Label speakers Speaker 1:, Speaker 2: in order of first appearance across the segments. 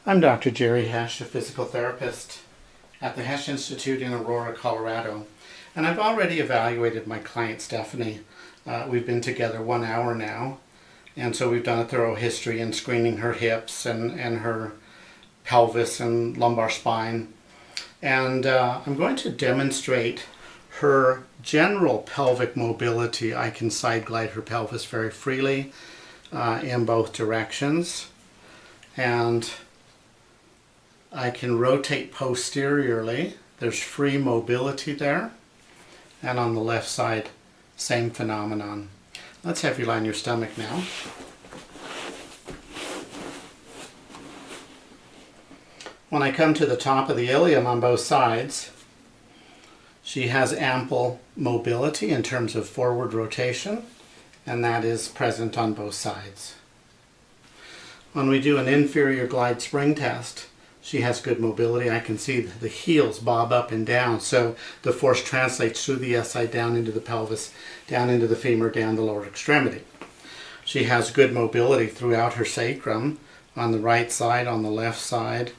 Speaker 1: I'm Dr. Jerry Hesch, a physical therapist at the Hesch Institute in Aurora, Colorado. And I've already evaluated my client Stephanie. We've been together 1 hour now. And so we've done a thorough history in screening her hips and her pelvis and lumbar spine. And I'm going to demonstrate her general pelvic mobility. I can side glide her pelvis very freely in both directions. And I can rotate posteriorly. There's free mobility there. And on the left side, same phenomenon. Let's have you lie on your stomach now. When I come to the top of the ilium on both sides, she has ample mobility in terms of forward rotation, and that is present on both sides. When we do an inferior glide spring test, she has good mobility. I can see the heels bob up and down, so the force translates through the SI down into the pelvis, down into the femur, down the lower extremity. She has good mobility throughout her sacrum, on the right side, on the left side,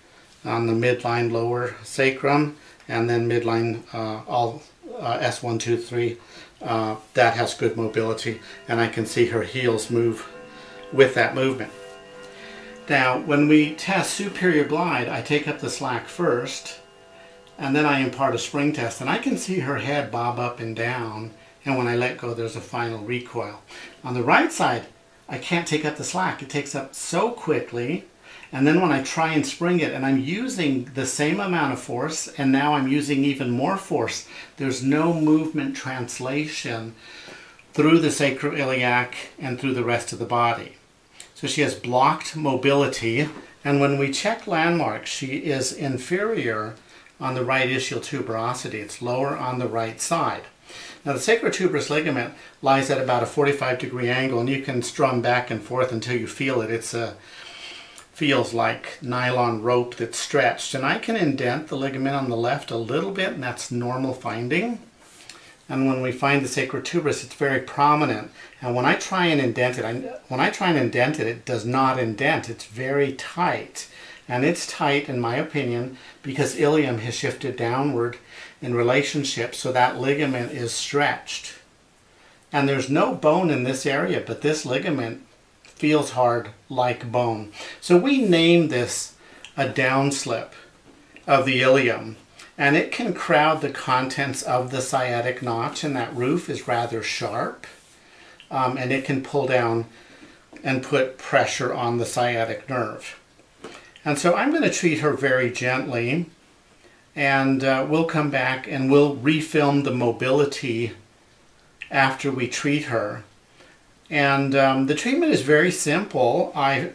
Speaker 1: on the midline lower sacrum, and then midline S1, 2, 3. That has good mobility, and I can see her heels move with that movement. Now, when we test superior glide, I take up the slack first, and then I impart a spring test, and I can see her head bob up and down, and when I let go, there's a final recoil. On the right side, I can't take up the slack. It takes up so quickly, and then when I try and spring it, and I'm using the same amount of force, and now I'm using even more force, there's no movement translation through the sacroiliac and through the rest of the body. So she has blocked mobility, and when we check landmarks, she is inferior on the right ischial tuberosity. It's lower on the right side. Now the sacrotuberous ligament lies at about a 45-degree angle, and you can strum back and forth until you feel it. It feels like nylon rope that's stretched, and I can indent the ligament on the left a little bit, and that's normal finding. And when we find the sacrotuberous, it's very prominent. And when I try and indent it, it does not indent. It's very tight. And it's tight, in my opinion, because ilium has shifted downward in relationship, so that ligament is stretched. And there's no bone in this area, but this ligament feels hard like bone. So we name this a downslip of the ilium. And it can crowd the contents of the sciatic notch, and that roof is rather sharp. And it can pull down and put pressure on the sciatic nerve. And so I'm going to treat her very gently, and we'll come back and we'll refilm the mobility after we treat her. And the treatment is very simple. I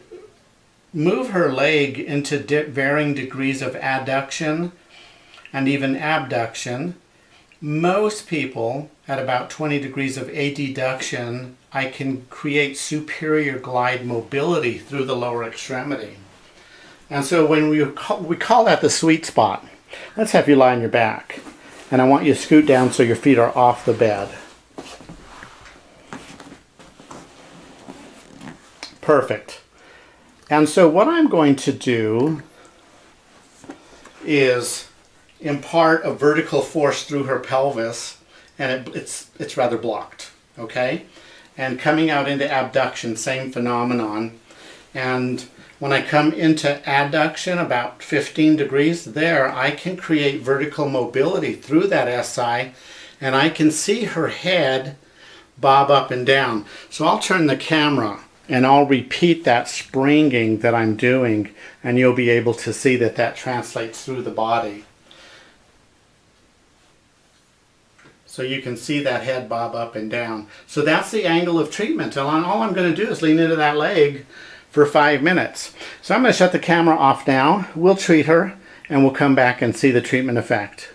Speaker 1: move her leg into varying degrees of adduction and even abduction. Most people at about 20 degrees of adduction, I can create superior glide mobility through the lower extremity. And so when we call that the sweet spot. Let's have you lie on your back. And I want you to scoot down so your feet are off the bed. Perfect. And so what I'm going to do is impart a vertical force through her pelvis, and it's rather blocked, okay? And coming out into abduction, same phenomenon. And when I come into adduction, about 15 degrees there, I can create vertical mobility through that SI, and I can see her head bob up and down. So I'll turn the camera and I'll repeat that springing that I'm doing, and you'll be able to see that that translates through the body. So you can see that head bob up and down. So that's the angle of treatment. And all I'm going to do is lean into that leg for 5 minutes. So I'm going to shut the camera off now. We'll treat her, and we'll come back and see the treatment effect.